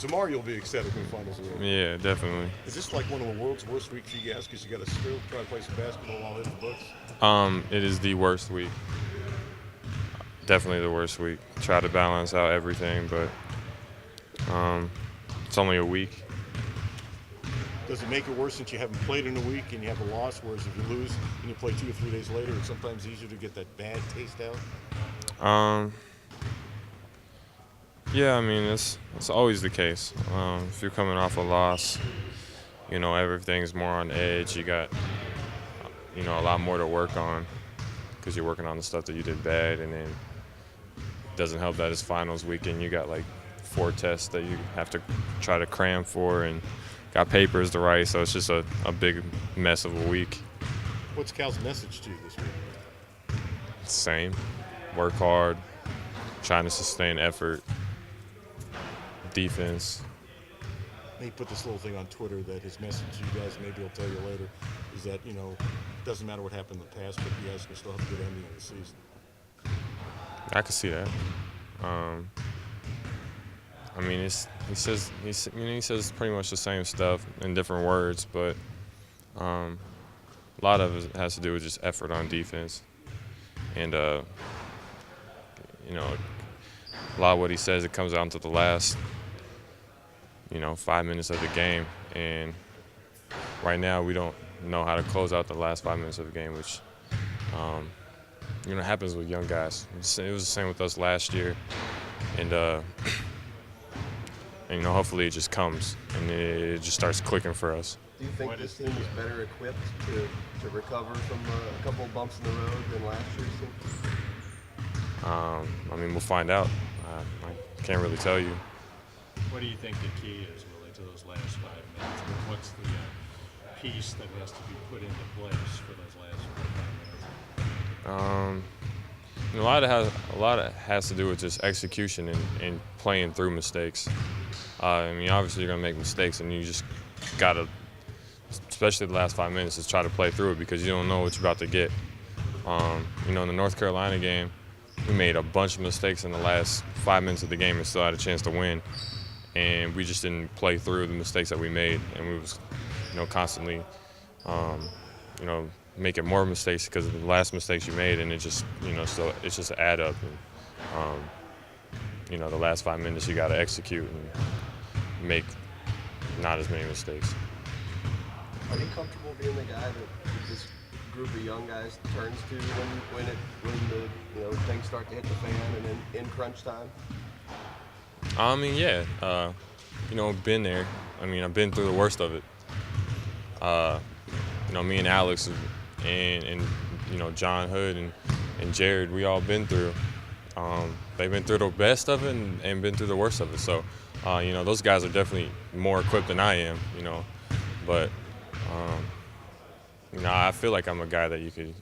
tomorrow you'll be ecstatic when finals are over. Yeah, definitely. Is this like one of the world's worst weeks for you guys because you got to still try to play some basketball while hitting the books? It is the worst week. Definitely the worst week. Try to balance out everything, but it's only a week. Does it make it worse since you haven't played in a week and you have a loss, whereas if you lose and you play 2 or 3 days later, it's sometimes easier to get that bad taste out? Yeah, I mean, it's always the case. If you're coming off a loss, everything's more on edge. You got, a lot more to work on because you're working on the stuff that you did bad, and then it doesn't help that it's finals weekend. You got like 4 tests that you have to try to cram for and got papers to write, so it's just a big mess of a week. What's Cal's message to you this week? Same. Work hard, trying to sustain effort, defense. He put this little thing on Twitter that his message to you guys, maybe he'll tell you later, is that, it doesn't matter what happened in the past, but you guys can still have a good ending of the season. I can see that. I mean, he says pretty much the same stuff in different words, but a lot of it has to do with just effort on defense, and a lot of what he says, it comes down to the last 5 minutes of the game, and right now we don't know how to close out the last 5 minutes of the game, which happens with young guys. It was the same with us last year, and hopefully it just comes and it just starts clicking for us. Do you think this team is better equipped to recover from a couple of bumps in the road than last year's team? I mean, we'll find out. I can't really tell you. What do you think the key is, Willie, to those last 5 minutes? What's the piece that has to be put into place for those last 5 minutes? A lot of it has to do with just execution and playing through mistakes. I mean, obviously you're gonna make mistakes, and you just gotta, especially the last 5 minutes, is try to play through it because you don't know what you're about to get. In the North Carolina game, we made a bunch of mistakes in the last 5 minutes of the game and still had a chance to win, and we just didn't play through the mistakes that we made, and we was, constantly, making more mistakes because of the last mistakes you made, and it just, so it's just an add up. And, the last 5 minutes you got to execute and make not as many mistakes. Are you comfortable being the guy that this group of young guys turns to when the things start to hit the fan and then in crunch time? I mean, yeah. Been there. I mean, I've been through the worst of it. Me and Alex and John Hood and Jared, we all been through. They've been through the best of it and been through the worst of it. So, those guys are definitely more equipped than I am, But, I feel like I'm a guy that you can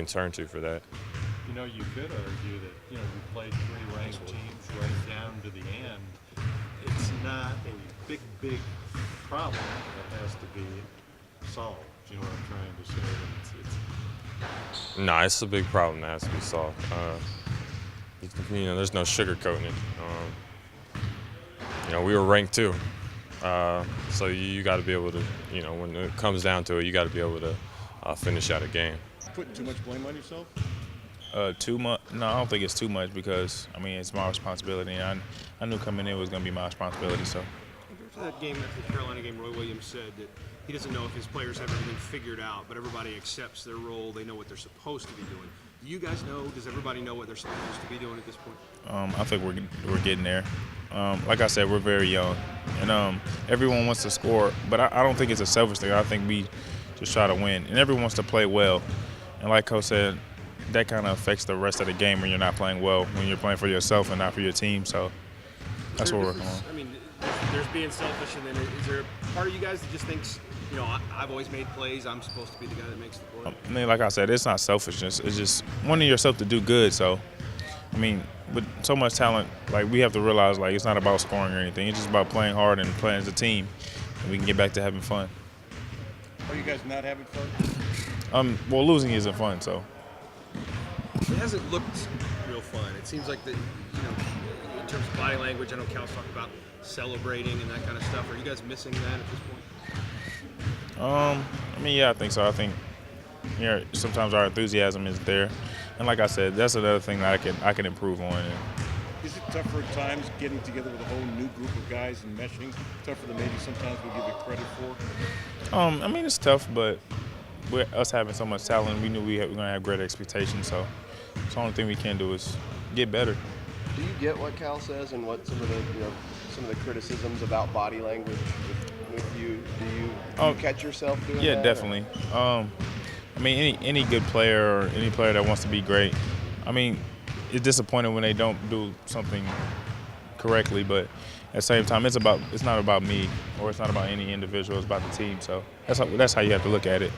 turn to for that. You could argue that, you played 3 ranked teams right down to the end. It's not a big problem that has to be solved. You know what I'm trying to say? It's a big problem that has to be solved. There's no sugarcoating it. We were ranked too. So you got to be able to, when it comes down to it, you got to be able to finish out a game. Putting too much blame on yourself? Too much? No, I don't think it's too much because, it's my responsibility. And I knew coming in it was going to be my responsibility. So. After that game, after the Carolina game, Roy Williams said that he doesn't know if his players have everything figured out, but everybody accepts their role. They know what they're supposed to be doing. Do you guys know? Does everybody know what they're supposed to be doing at this point? I think we're getting there. Like I said, we're very young, and everyone wants to score, but I don't think it's a selfish thing. I think we just try to win, and everyone wants to play well. And like Coach said, that kind of affects the rest of the game when you're not playing well, when you're playing for yourself and not for your team. So that's what we're working on. I mean, there's being selfish, and then is there a part of you guys that just thinks, I've always made plays, I'm supposed to be the guy that makes the play? Like I said, it's not selfishness. It's just wanting yourself to do good. So, with so much talent, we have to realize, it's not about scoring or anything. It's just about playing hard and playing as a team, and we can get back to having fun. Are you guys not having fun? Well, losing isn't fun, so. It hasn't looked real fun. It seems like in terms of body language, I know Cal's talked about celebrating and that kind of stuff? Are you guys missing that at this point? I mean, yeah, I think so. I think sometimes our enthusiasm is there, and like I said, that's another thing that I can improve on. Is it tougher at times getting together with a whole new group of guys and meshing? Tougher than maybe sometimes we give it credit for? I mean, it's tough, but with us having so much talent, we knew we were going to have great expectations. So the only thing we can do is get better. Do you get what Cal says and what some of the criticisms about body language with you? Do you catch yourself doing that? Yeah, definitely. I mean, any good player or any player that wants to be great, I mean, it's disappointing when they don't do something correctly, but at the same time, it's not about me or it's not about any individual. It's about the team. So that's how you have to look at it.